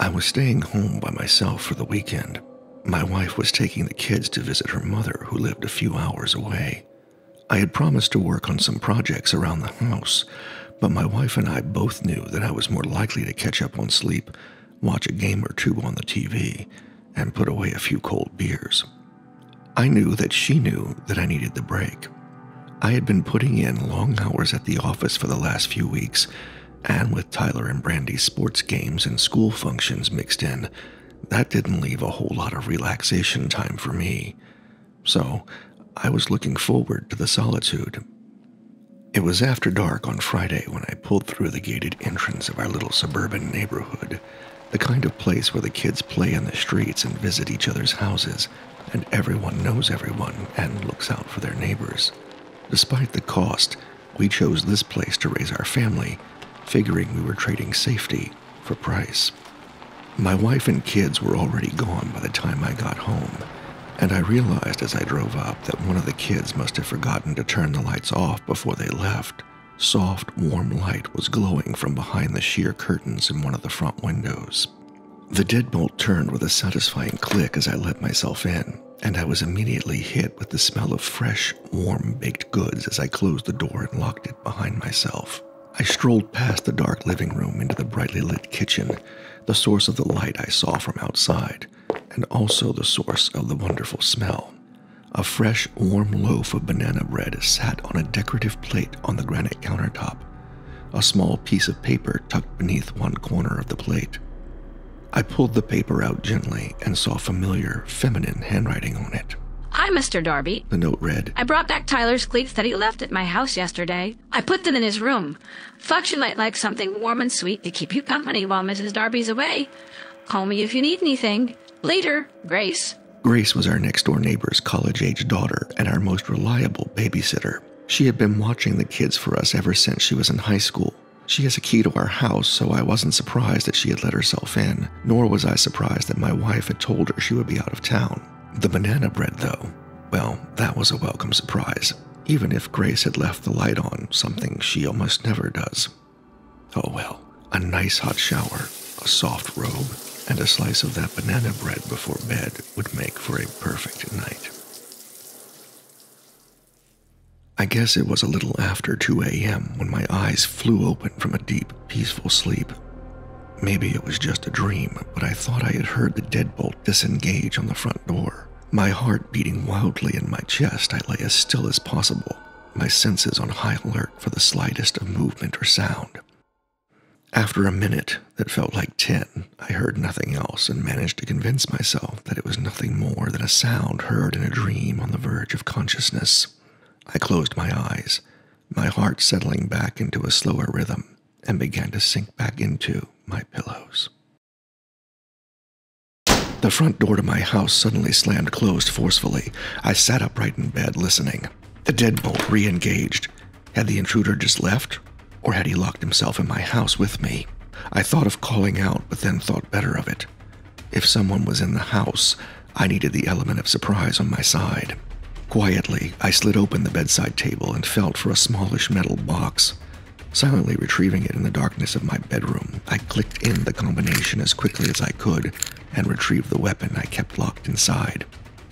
I was staying home by myself for the weekend. My wife was taking the kids to visit her mother, who lived a few hours away. I had promised to work on some projects around the house, but my wife and I both knew that I was more likely to catch up on sleep, watch a game or two on the TV, and put away a few cold beers. I knew that she knew that I needed the break. I had been putting in long hours at the office for the last few weeks, and with Tyler and Brandy's sports games and school functions mixed in, that didn't leave a whole lot of relaxation time for me. So, I was looking forward to the solitude. It was after dark on Friday when I pulled through the gated entrance of our little suburban neighborhood, the kind of place where the kids play in the streets and visit each other's houses, and everyone knows everyone and looks out for their neighbors. Despite the cost, we chose this place to raise our family, figuring we were trading safety for price. My wife and kids were already gone by the time I got home, and I realized as I drove up that one of the kids must have forgotten to turn the lights off before they left. Soft, warm light was glowing from behind the sheer curtains in one of the front windows. The deadbolt turned with a satisfying click as I let myself in, and I was immediately hit with the smell of fresh, warm baked goods as I closed the door and locked it behind myself. I strolled past the dark living room into the brightly lit kitchen, the source of the light I saw from outside, and also the source of the wonderful smell. A fresh, warm loaf of banana bread sat on a decorative plate on the granite countertop, a small piece of paper tucked beneath one corner of the plate. I pulled the paper out gently and saw familiar, feminine handwriting on it. "Hi, Mr. Darby," the note read. "I brought back Tyler's cleats that he left at my house yesterday. I put them in his room. Thought you might like something warm and sweet to keep you company while Mrs. Darby's away. Call me if you need anything. Later, Grace." Grace was our next-door neighbor's college-age daughter and our most reliable babysitter. She had been watching the kids for us ever since she was in high school. She has a key to our house, so I wasn't surprised that she had let herself in, nor was I surprised that my wife had told her she would be out of town. The banana bread, though, well, that was a welcome surprise, even if Grace had left the light on, something she almost never does. Oh well, a nice hot shower, a soft robe, and a slice of that banana bread before bed would make for a perfect night. I guess it was a little after 2 a.m. when my eyes flew open from a deep, peaceful sleep. Maybe it was just a dream, but I thought I had heard the deadbolt disengage on the front door. My heart beating wildly in my chest, I lay as still as possible, my senses on high alert for the slightest of movement or sound. After a minute that felt like 10, I heard nothing else and managed to convince myself that it was nothing more than a sound heard in a dream on the verge of consciousness. I closed my eyes, my heart settling back into a slower rhythm, and began to sink back into my pillows. The front door to my house suddenly slammed closed forcefully. I sat upright in bed, listening. The deadbolt re-engaged. Had the intruder just left? Or had he locked himself in my house with me? I thought of calling out, but then thought better of it. If someone was in the house, I needed the element of surprise on my side. Quietly, I slid open the bedside table and felt for a smallish metal box. Silently retrieving it in the darkness of my bedroom, I clicked in the combination as quickly as I could and retrieved the weapon I kept locked inside.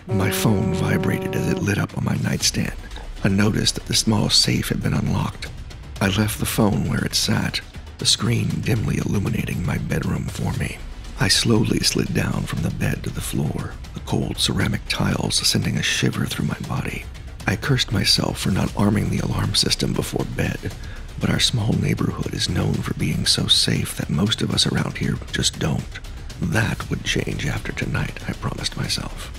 My phone vibrated as it lit up on my nightstand, a notice that the small safe had been unlocked. I left the phone where it sat, the screen dimly illuminating my bedroom for me. I slowly slid down from the bed to the floor, the cold ceramic tiles sending a shiver through my body. I cursed myself for not arming the alarm system before bed, but our small neighborhood is known for being so safe that most of us around here just don't. That would change after tonight, I promised myself.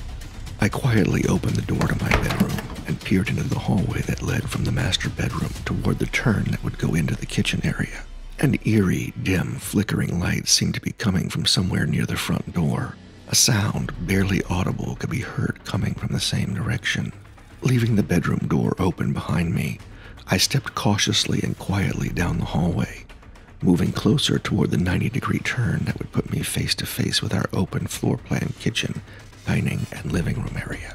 I quietly opened the door to my bedroom and peered into the hallway that led from the master bedroom toward the turn that would go into the kitchen area. An eerie, dim, flickering light seemed to be coming from somewhere near the front door. A sound, barely audible, could be heard coming from the same direction. Leaving the bedroom door open behind me, I stepped cautiously and quietly down the hallway, moving closer toward the 90-degree turn that would put me face to face with our open floor plan kitchen, dining, and living room area.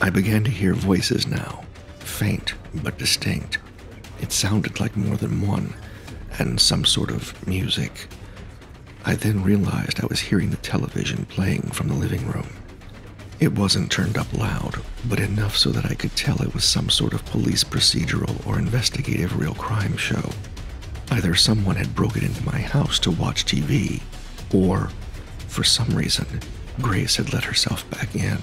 I began to hear voices now, faint but distinct. It sounded like more than one, and some sort of music. I then realized I was hearing the television playing from the living room. It wasn't turned up loud, but enough so that I could tell it was some sort of police procedural or investigative real crime show. Either someone had broken into my house to watch TV, or, for some reason, Grace had let herself back in.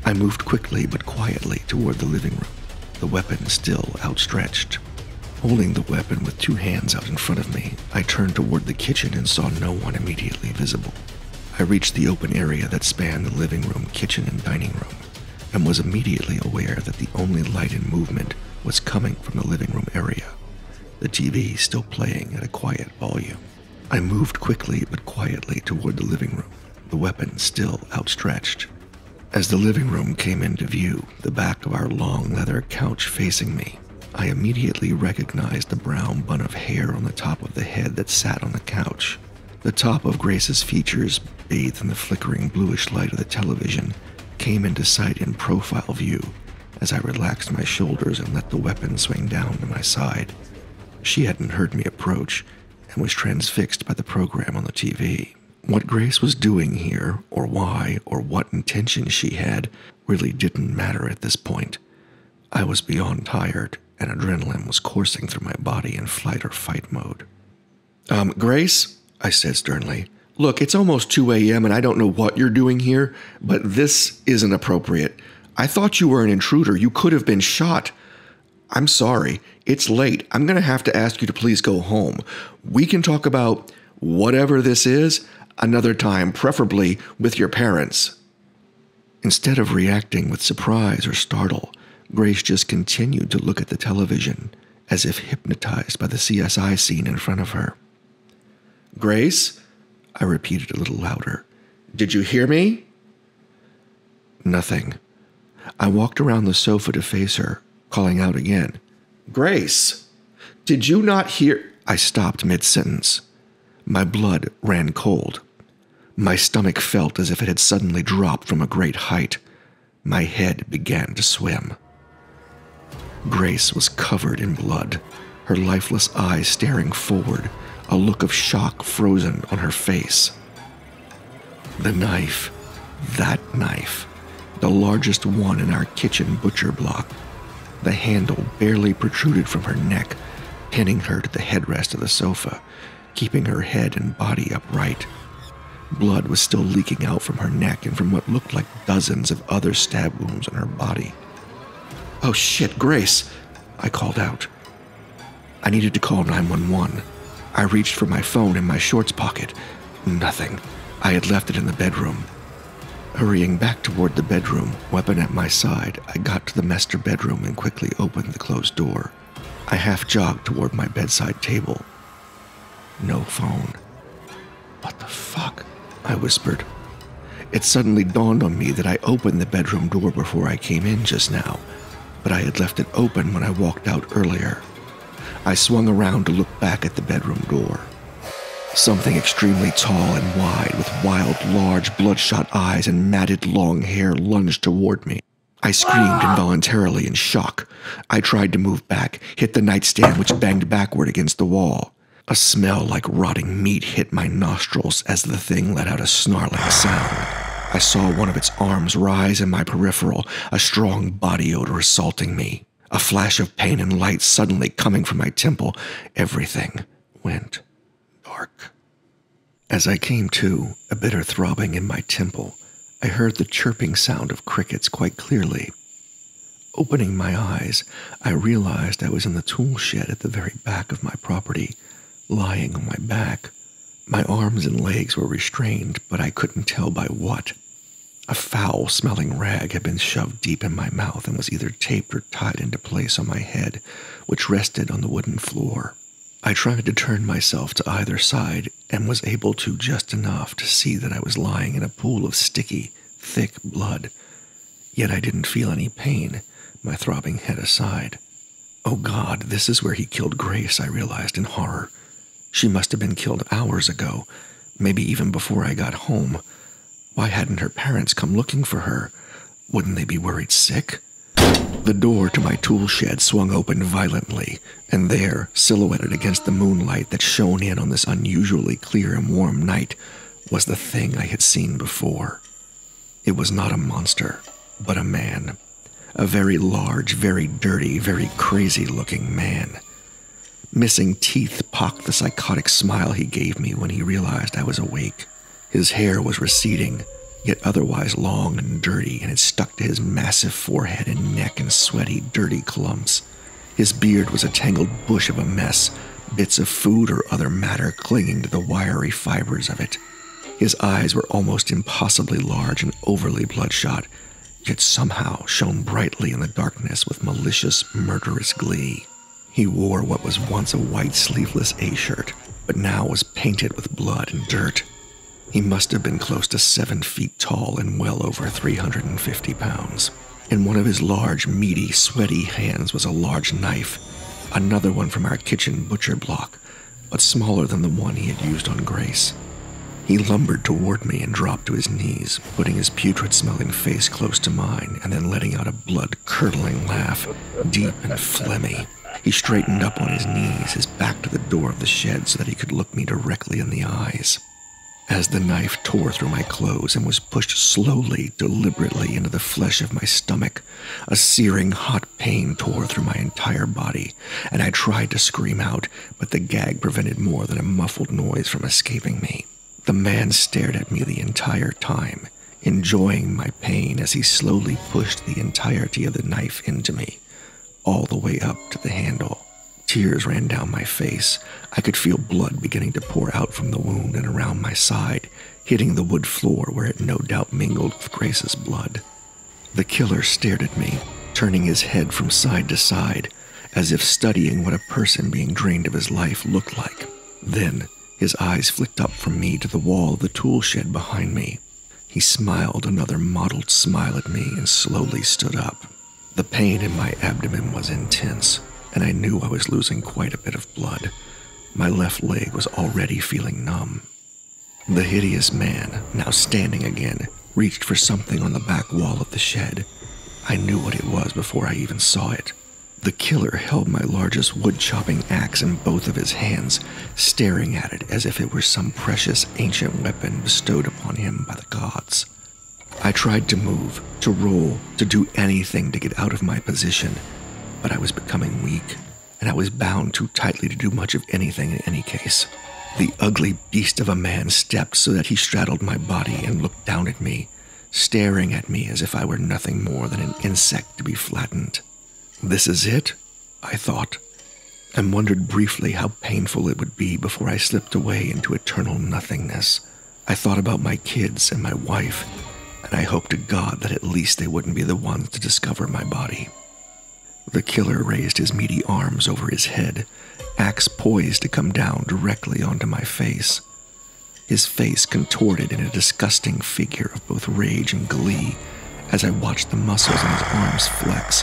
I moved quickly but quietly toward the living room, the weapon still outstretched. Holding the weapon with two hands out in front of me, I turned toward the kitchen and saw no one immediately visible. I reached the open area that spanned the living room, kitchen, and dining room, and was immediately aware that the only light and movement was coming from the living room area, the TV still playing at a quiet volume. I moved quickly but quietly toward the living room, the weapon still outstretched. As the living room came into view, the back of our long leather couch facing me, I immediately recognized the brown bun of hair on the top of the head that sat on the couch. The top of Grace's features, bathed in the flickering bluish light of the television, came into sight in profile view as I relaxed my shoulders and let the weapon swing down to my side. She hadn't heard me approach and was transfixed by the program on the TV. What Grace was doing here, or why, or what intention she had, really didn't matter at this point. I was beyond tired, and adrenaline was coursing through my body in flight or fight mode. Grace, I said sternly, look, it's almost 2 a.m. and I don't know what you're doing here, but this isn't appropriate. I thought you were an intruder. You could have been shot. I'm sorry. It's late. I'm going to have to ask you to please go home. We can talk about whatever this is another time, preferably with your parents. Instead of reacting with surprise or startle, Grace just continued to look at the television, as if hypnotized by the CSI scene in front of her. Grace? I repeated a little louder. Did you hear me? Nothing. I walked around the sofa to face her, calling out again. Grace! Did you not hear? I stopped mid-sentence. My blood ran cold. My stomach felt as if it had suddenly dropped from a great height. My head began to swim. Grace was covered in blood, her lifeless eyes staring forward, a look of shock frozen on her face. The knife, that knife, the largest one in our kitchen butcher block. The handle barely protruded from her neck, pinning her to the headrest of the sofa, keeping her head and body upright. Blood was still leaking out from her neck and from what looked like dozens of other stab wounds on her body. Oh shit, Grace, I called out. I needed to call 911. I reached for my phone in my shorts pocket. Nothing. I had left it in the bedroom. Hurrying back toward the bedroom, weapon at my side, I got to the master bedroom and quickly opened the closed door. I half jogged toward my bedside table. No phone. What the fuck? I whispered. It suddenly dawned on me that I opened the bedroom door before I came in just now, but I had left it open when I walked out earlier. I swung around to look back at the bedroom door. Something extremely tall and wide, with wild, large, bloodshot eyes and matted long hair lunged toward me. I screamed involuntarily in shock. I tried to move back, hit the nightstand, which banged backward against the wall. A smell like rotting meat hit my nostrils as the thing let out a snarling sound. I saw one of its arms rise in my peripheral, a strong body odor assaulting me. A flash of pain and light suddenly coming from my temple. Everything went dark. As I came to, a bitter throbbing in my temple, I heard the chirping sound of crickets quite clearly. Opening my eyes, I realized I was in the tool shed at the very back of my property, lying on my back. My arms and legs were restrained, but I couldn't tell by what. A foul-smelling rag had been shoved deep in my mouth and was either taped or tied into place on my head, which rested on the wooden floor. I tried to turn myself to either side and was able to just enough to see that I was lying in a pool of sticky, thick blood. Yet I didn't feel any pain, my throbbing head aside. Oh God, this is where he killed Grace, I realized in horror. She must have been killed hours ago, maybe even before I got home. Why hadn't her parents come looking for her? Wouldn't they be worried sick? The door to my tool shed swung open violently, and there, silhouetted against the moonlight that shone in on this unusually clear and warm night, was the thing I had seen before. It was not a monster, but a man. A very large, very dirty, very crazy-looking man. Missing teeth pocked the psychotic smile he gave me when he realized I was awake. His hair was receding, yet otherwise long and dirty, and it stuck to his massive forehead and neck in sweaty, dirty clumps. His beard was a tangled bush of a mess, bits of food or other matter clinging to the wiry fibers of it. His eyes were almost impossibly large and overly bloodshot, yet somehow shone brightly in the darkness with malicious, murderous glee. He wore what was once a white sleeveless A-shirt, but now was painted with blood and dirt. He must have been close to 7 feet tall and well over 350 pounds. In one of his large, meaty, sweaty hands was a large knife, another one from our kitchen butcher block, but smaller than the one he had used on Grace. He lumbered toward me and dropped to his knees, putting his putrid-smelling face close to mine and then letting out a blood-curdling laugh, deep and phlegmy. He straightened up on his knees, his back to the door of the shed so that he could look me directly in the eyes. As the knife tore through my clothes and was pushed slowly, deliberately into the flesh of my stomach, a searing hot pain tore through my entire body, and I tried to scream out, but the gag prevented more than a muffled noise from escaping me. The man stared at me the entire time, enjoying my pain as he slowly pushed the entirety of the knife into me, all the way up to the handle. Tears ran down my face. I could feel blood beginning to pour out from the wound and around my side, hitting the wood floor where it no doubt mingled with Grace's blood. The killer stared at me, turning his head from side to side, as if studying what a person being drained of his life looked like. Then, his eyes flicked up from me to the wall of the tool shed behind me. He smiled another mottled smile at me and slowly stood up. The pain in my abdomen was intense, and I knew I was losing quite a bit of blood. My left leg was already feeling numb. The hideous man, now standing again, reached for something on the back wall of the shed. I knew what it was before I even saw it. The killer held my largest wood-chopping axe in both of his hands, staring at it as if it were some precious ancient weapon bestowed upon him by the gods. I tried to move, to roll, to do anything to get out of my position, but I was becoming weak, and I was bound too tightly to do much of anything in any case. The ugly beast of a man stepped so that he straddled my body and looked down at me, staring at me as if I were nothing more than an insect to be flattened. This is it, I thought, and wondered briefly how painful it would be before I slipped away into eternal nothingness. I thought about my kids and my wife, and I hoped to God that at least they wouldn't be the ones to discover my body. The killer raised his meaty arms over his head, axe poised to come down directly onto my face. His face contorted in a disgusting figure of both rage and glee as I watched the muscles in his arms flex,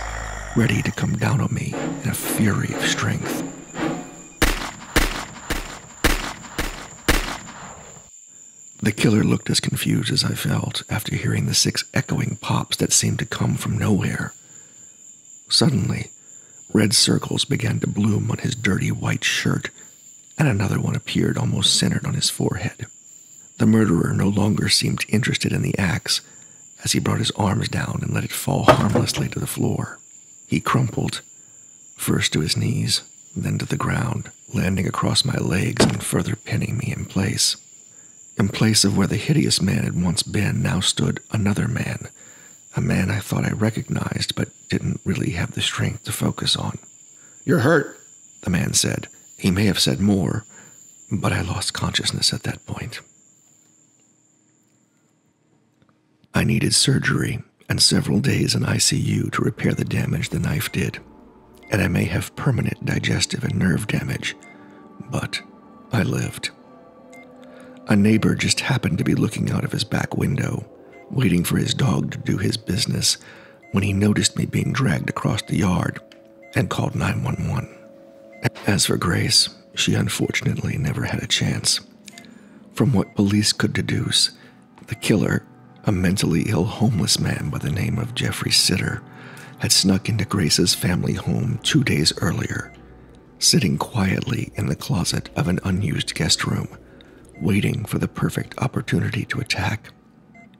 ready to come down on me in a fury of strength. The killer looked as confused as I felt after hearing the 6 echoing pops that seemed to come from nowhere. Suddenly, red circles began to bloom on his dirty white shirt, and another one appeared almost centered on his forehead. The murderer no longer seemed interested in the axe as he brought his arms down and let it fall harmlessly to the floor. He crumpled, first to his knees, then to the ground, landing across my legs and further pinning me in place. In place of where the hideous man had once been, now stood another man, a man I thought I recognized but didn't really have the strength to focus on. "You're hurt," the man said. He may have said more, but I lost consciousness at that point. I needed surgery and several days in ICU to repair the damage the knife did, and I may have permanent digestive and nerve damage, but I lived. A neighbor just happened to be looking out of his back window, waiting for his dog to do his business, when he noticed me being dragged across the yard and called 911. As for Grace, she unfortunately never had a chance. From what police could deduce, the killer, a mentally ill homeless man by the name of Jeffrey Sitter, had snuck into Grace's family home 2 days earlier, sitting quietly in the closet of an unused guest room, waiting for the perfect opportunity to attack.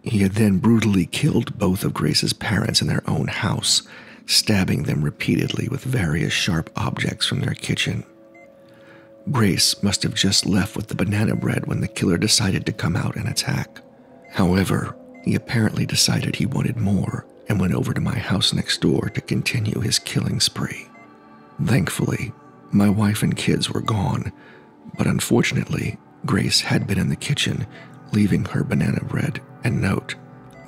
He had then brutally killed both of Grace's parents in their own house, stabbing them repeatedly with various sharp objects from their kitchen. Grace must have just left with the banana bread when the killer decided to come out and attack. However, he apparently decided he wanted more and went over to my house next door to continue his killing spree. Thankfully, my wife and kids were gone, but unfortunately, Grace had been in the kitchen, leaving her banana bread and note.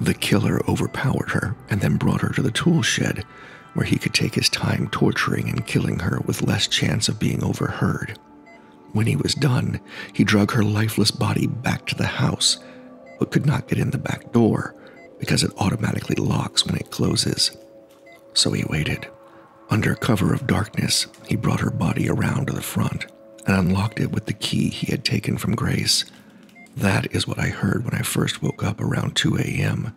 The killer overpowered her and then brought her to the tool shed, where he could take his time torturing and killing her with less chance of being overheard. When he was done, he drug her lifeless body back to the house, but could not get in the back door because it automatically locks when it closes. So he waited. Under cover of darkness, he brought her body around to the front and unlocked it with the key he had taken from Grace. That is what I heard when I first woke up around 2 a.m.,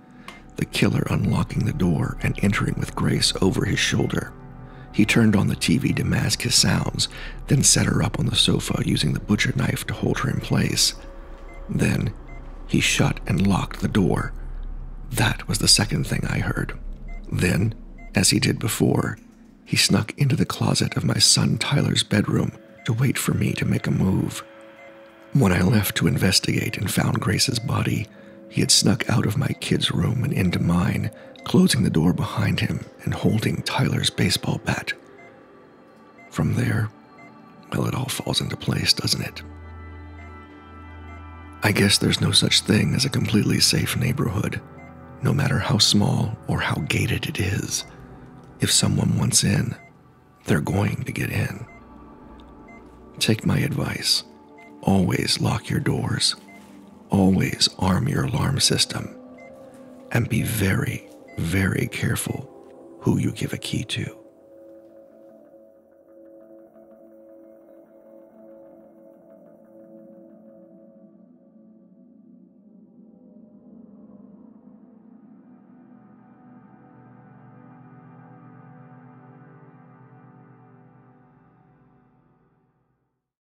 the killer unlocking the door and entering with Grace over his shoulder. He turned on the TV to mask his sounds, then set her up on the sofa using the butcher knife to hold her in place. Then, he shut and locked the door. That was the second thing I heard. Then, as he did before, he snuck into the closet of my son Tyler's bedroom to wait for me to make a move. When I left to investigate and found Grace's body, he had snuck out of my kid's room and into mine, closing the door behind him and holding Tyler's baseball bat. From there, well, it all falls into place, doesn't it? I guess there's no such thing as a completely safe neighborhood, no matter how small or how gated it is. If someone wants in, they're going to get in. Take my advice. Always lock your doors. Always arm your alarm system. And be very, very careful who you give a key to.